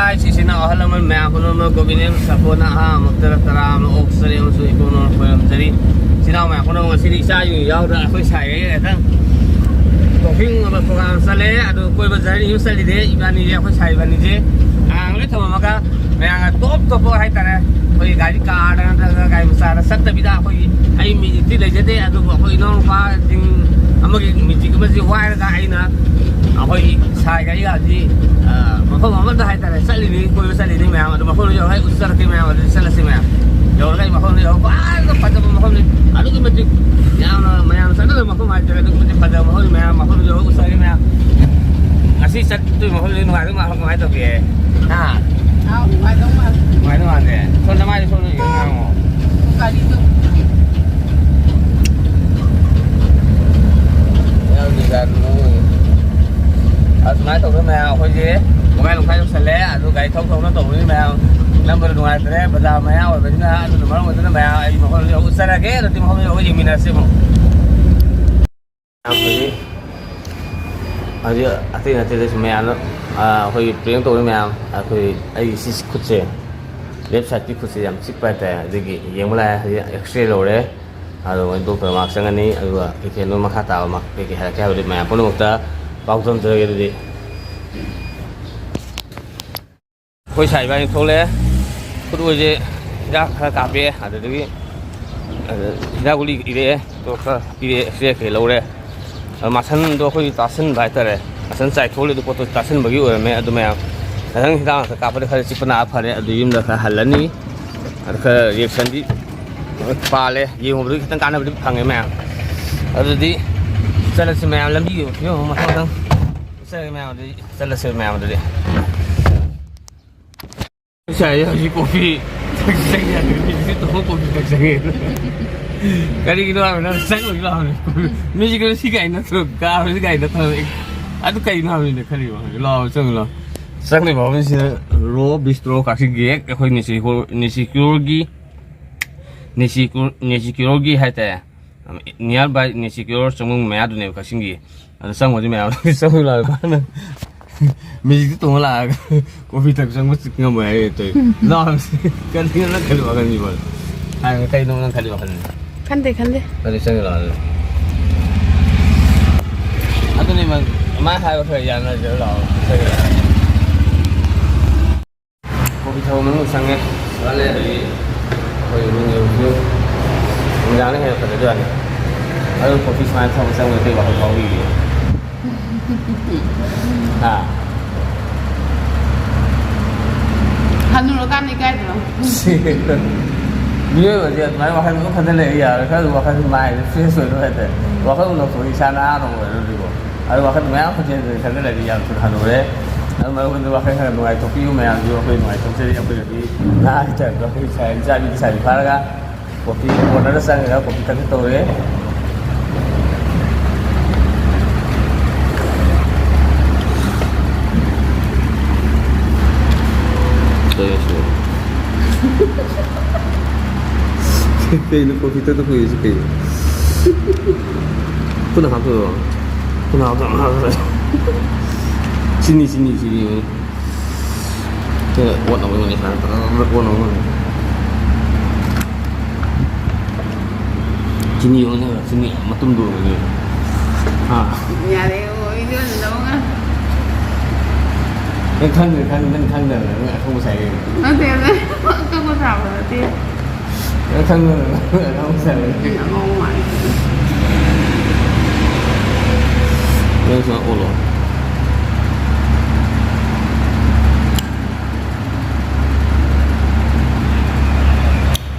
Sisina halaman may ako naman gawin sa phone ha magtara-tara mo oxygen mo so ikaw naman po yung sari sinaw may ako naman siri sa yung yaw na ako saya ya kan talking about program sale ado koi bazar yung sali de ibani je ako saya ibani je ang le thama maka may ang top hai tara koi gari car na gai masara satta bida ako ai mi ti le je de ado ako inong pa ding amagi mi ti ko ma ji wa ga ai na ako saya ga ya ji mafhum amada hai tara sali ni koi sali ni mai ado mafhum yo hai usar ke mai ado sala se mai yo ga mafhum ni ko ado pada mafhum ni ado ki mati yang mayang sana mafhum hai tara ado mati pada mafhum mai mafhum yo usar ke mai asi sat tu mafhum ni ngai ma ngai to ke ha ngai to ma de son na mai son ni ngai mo ka di tu ya di kan mai to ke mai ko je một ngày lùng xe lé rồi cái thông thông nó tổ với mèo năm bữa ngoài thế bây giờ mèo rồi bây giờ nó mở một cái mèo ấy mà không hiểu xe ra cái rồi thì không hiểu cái gì mình là xem không à chứ à thì mèo nó hồi tiếng tôi mèo hồi ấy xí khút xe lép sạch tí khút xe làm xích bài tè gì cái giống là X-ray rồi đấy rồi tôi phải mặc sang anh ấy rồi cái nó mặc khá tao mặc cái hai cái rồi mèo có một ta bao trong chơi cái gì koi sai ba thole kudu je da ka pe ada de da guli ire to ka ire se ke lo re ma san do khoi ta san bai ta re san sai thole do ko to ta san bagi ore me adu me ang da ka pa de kha chi pana pha re adu yim da ka halani ar ka reaction di pa le yi mo du tan ka na bi phang me adu di sala se me lam di yo ma thang tang sala me adu sala se me adu di saya si kopi saya ni tu kopi saya kali kita mana sang lagi lah ni jika si kai nak terus kau si kai nak terus aduh kai nak ni kali lah sang ni bawa si raw bistro kasih gek aku nisi kirogi hai teh nearby nisi kirog semua mea tu ni kasih gek ada sang macam mea sang lah mana mình itu lah kopi tak sang mesti ngambil itu lah kan tinggal kali makan ni bal hai kai nong kali makan kan deh kali sang lah atau ni mah hai waktu yang lah jauh lah kopi tahu mana sangnya soalnya dari kopi mengumpul menjangan ni pada tuan kalau kopi semua tahu sang mesti bawa kopi 한우로 가니까 이거. như mà giờ máy vào không có phần lệ giờ cái vào không mai phía sườn nó hết vào không nó tuổi xa na rồi đi bộ ở vào không méo không chơi rồi phần lệ đi giờ từ Hà Nội đấy mà mình vào không ngoài Tokyo mà giờ vào ngoài trong chơi trong bây đi na chẳng có cái xài ra đi xài phá ra kopi một nó sang rồi kopi cái tôi đấy kayak ini kopi itu tuh sih kayak pun apa sini kayak warna ini sana warna sini matum dulu ini ya deh ini dong kan thân rồi không xài nó tiền đấy không có sao rồi tiền thân rồi không xài nó ngon mà đây sao ổn rồi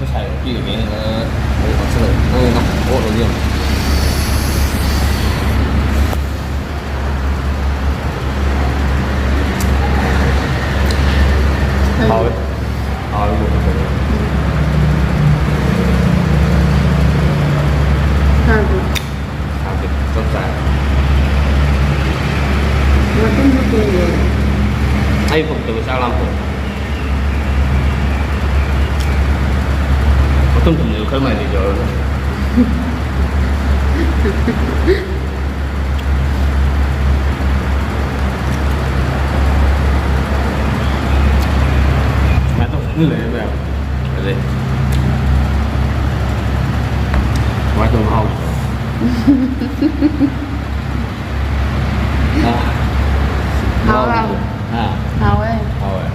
cái xài cái gì cái nó ổn rồi thôi luôn sao thì không sao ai phục từ sao làm phục có tuân thủ nhiều cái này thì rồi Ini lah ya. Đây. Quá tôm hồng. Hào không? Hào ấy. Hào ấy.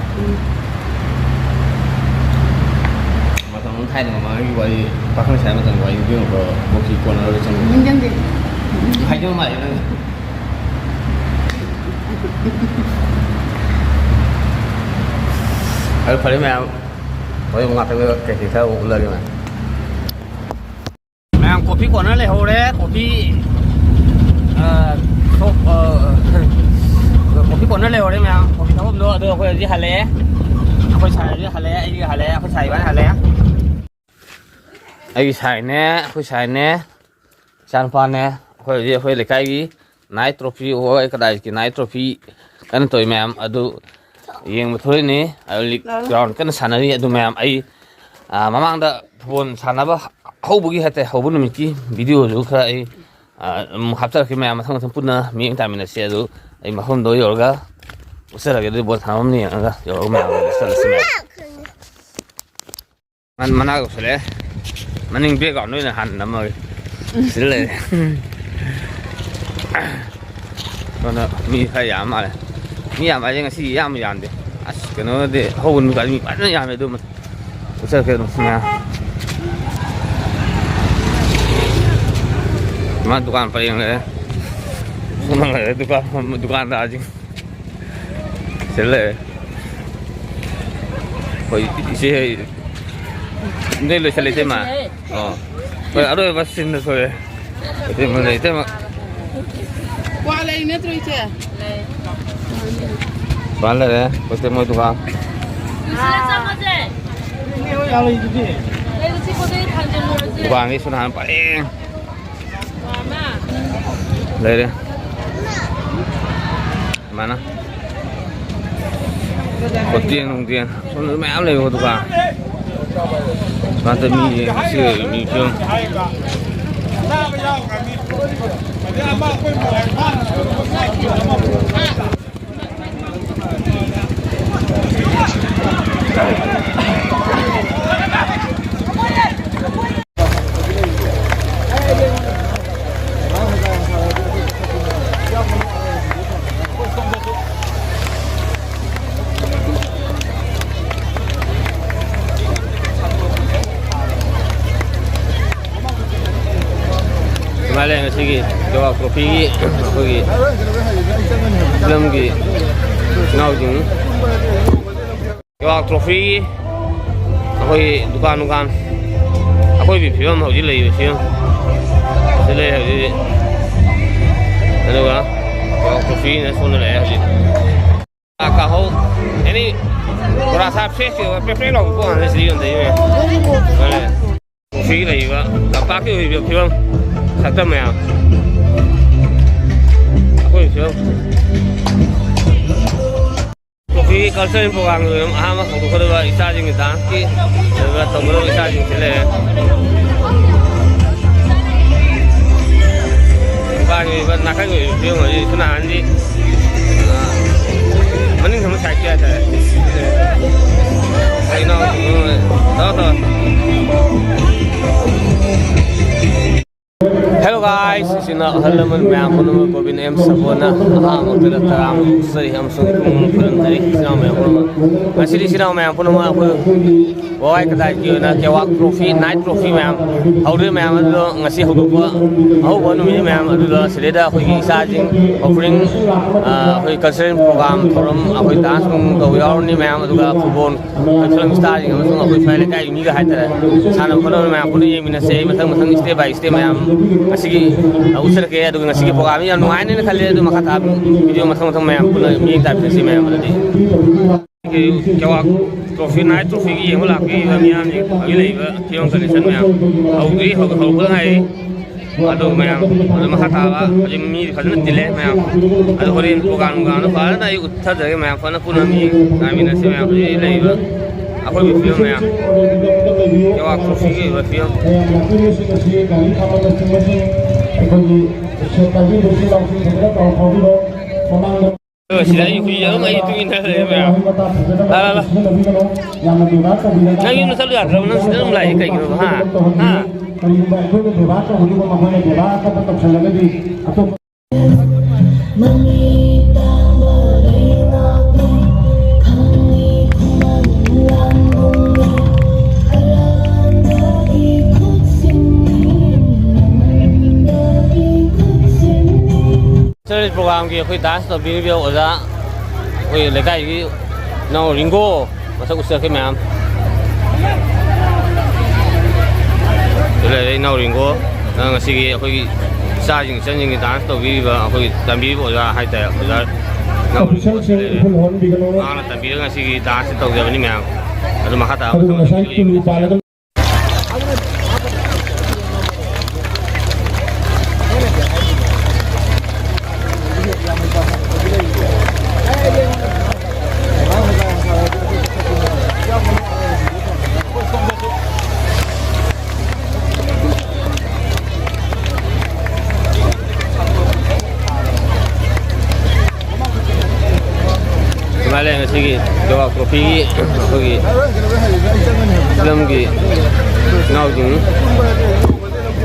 Mà tao muốn thay được mà quay bác không xài mà tao quay cái một cái quần ở trong. Nhưng chân gì? Hay cho mày nữa. Phải mẹ. Có một ngặt cái gì sao lời mà. Mẹ kopi của nó lại hồ đấy, kopi kopi của nó lều đấy mẹ, kopi tháo hôm nữa đưa quay đi Hà Lé, quay xài đi Hà Lé, đi Hà Lé, quay xài bán Hà Lé, ai xài nè, quay xài nè, san phan nè, quay lấy cái gì, night trophy, quay cái đại cái night trophy, cái tôi mẹ, adu yang betul ni, alik ground kan sana ni adu mẹ, ai mamang dah pun sana bah. Hau bagi hati hau pun mungkin video tu kerana ai haftar ke memang thang thang pun na ming time na share tu ai mahom doi orga usah lagi tu buat hamam ni orga yo memang usah semua man mana ko sele maning be ka noi na han na mai sele mana mi hai ya ma le mi ya ma yang si ya ma yan de as keno de hau pun ka mi pa na ya me tu usah ke semua Mana dukaan paling le, mana le dukaan dah aja, sele, koi isi, ni le sele tema, oh, koi ada basin tu koi, itu mana itu mak, Qua đây nữa tôi chưa? bán le, koi temu dukaan, dukaan ni sunahan paling. Đây đây. Mana? Có tiền không tiền? Số nữa mẹ này có được à? Bán tới mi sửa mi trương. Kemarin ngasih jawab kopi, kopi, film ki, ngau jeng, jawab kopi, aku dukan, aku film hau jadi film, jadi ada apa? Jawab kopi ni semua leh jadi. Kau ini berasa fresh, fresh lah, bukan ada sedih untuk ini. Kopi lagi ba, dapat ke film? Satu mẹ, aku itu, kopi culture yang program itu, ama aku tu kalau isa jeng kita, ki, kalau tahu kalau isa jeng sile, bukan ini, nak kan itu film ni, tu nak andi, mending kamu cari aja, I know, tahu. Hello guys, sini halaman mea kono Gobin M Sabona, mo tera taram sari ham sungi kono kono dari sini mea kono, masih di sini mea kono aku, wah kita kira kewak trophy, night trophy mea, hari mea itu ngasih hukum aku kono mea itu seleda aku isa jeng, offering, aku cultural program, forum, aku dance untuk orang ni mea itu kan football, film star jeng, aku file kayak ini kan ada, sana kono mea kono yang minasai, matang step by step mea. Masih usir ke ada ngasih program yang nuai ni kali itu maka tab video macam-macam mem pun ni tak sih mem tadi. Kewak trophy night trophy yang lagi kami ni lagi tiang kalisan mem. Augi hau hai. Aduh mem, ada maka tab yang ni kalau delay mem. Ada korean program pada na uttar dari mem pada pun kami nasi mem lagi. Aku video mem. Kewak trophy video. sila yung kuya mo ay tuwin na rin. Ala. Ngayon na sa lugar, raw nang sila mulai kay ko ha. Ha. Chơi program kia khơi dance tập video ở ra khơi lấy cái nào ringo mà sao cũng cái mềm đây nào ringo nó cái khơi xa những chân những cái dance tập video khơi tập video ra hay tệ ở ra nào là tập video cái dance tập ra bên mềm itu mah kata kemarin ngasih dua kopi kopi dalam ki ngau jing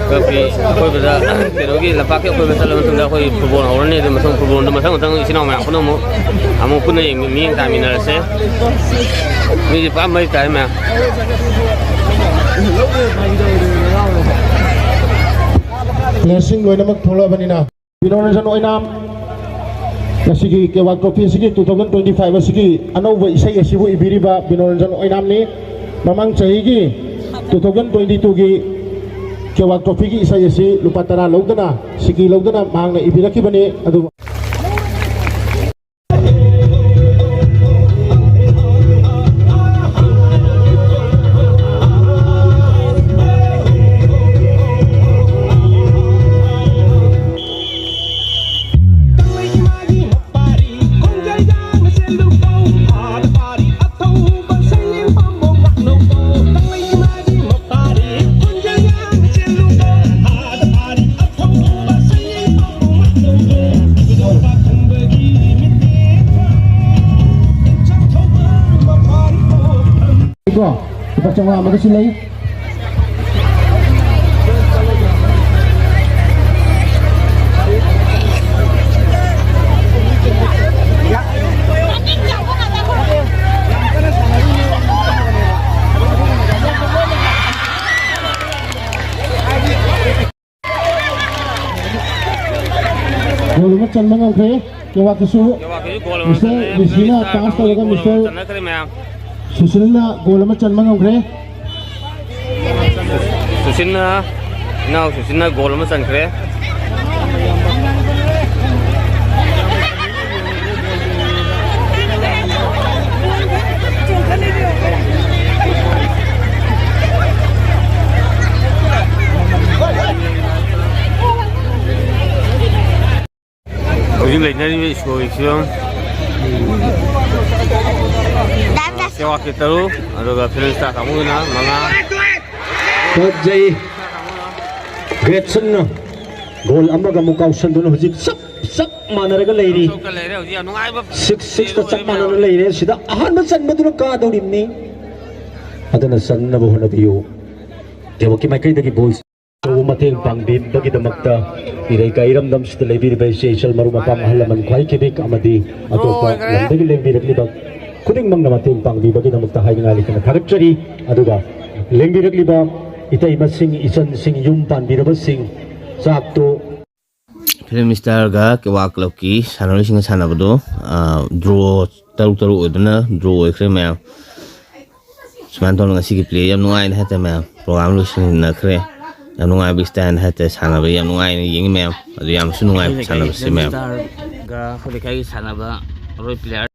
kopi kopi beda kalau ki lepas ke kopi beda langsung dah kopi perbon orang ni masuk perbon masuk tang isi nama aku nama amu pun ni yang kami nasi ni apa mai kami mah blessing gue nama thola banina binoran oinam Nasigi kewa kopi sigi 2025 sigi anau isai asibu ibiriba binoranjan oinam ni mamang cahigi 2022 gi kewa kopi gi isai asi lupa tara laudana sigi laudana mang na ibiraki bani adu kita coba apa sih lagi? Gol macam mana oke? Kewa kesu. Bisa di sini atas atau kan bisa. Susunna gol macam mana oke? Susunna gol macam kre. Ujung lainnya ni sekolah islam. Sewa kita tu, ada filmstar kamu na, mana? Kajai, Gretchen na, gol amma kamu kausan dulu hujik sak mana rega lady. 6-6 tak mana lady. Sida ahan macam betul kado ini. Ada nasan na bukan nabiyo. Dia wakil mereka itu boys. So mateng pangbib bagi damakta. Iray kairam dam sida lady by social marumapam halaman kuai kibik amadi atau apa lagi lagi libak. Kuding mang namating pang bibagi na magtahay ng alikan na karakter aduga lengbirak liba ita imasing isan sing yumpan birabasing sakto film star ga kewa kloki sanoli singa sana bodo draw taru udana draw ekre semanton ngasih play yang nungai na hata program lu sing na kre yang nungai bistan hata sana ba yang nungai ni yang adu yang sunungai sana ba si ga khode kai sana ba roy player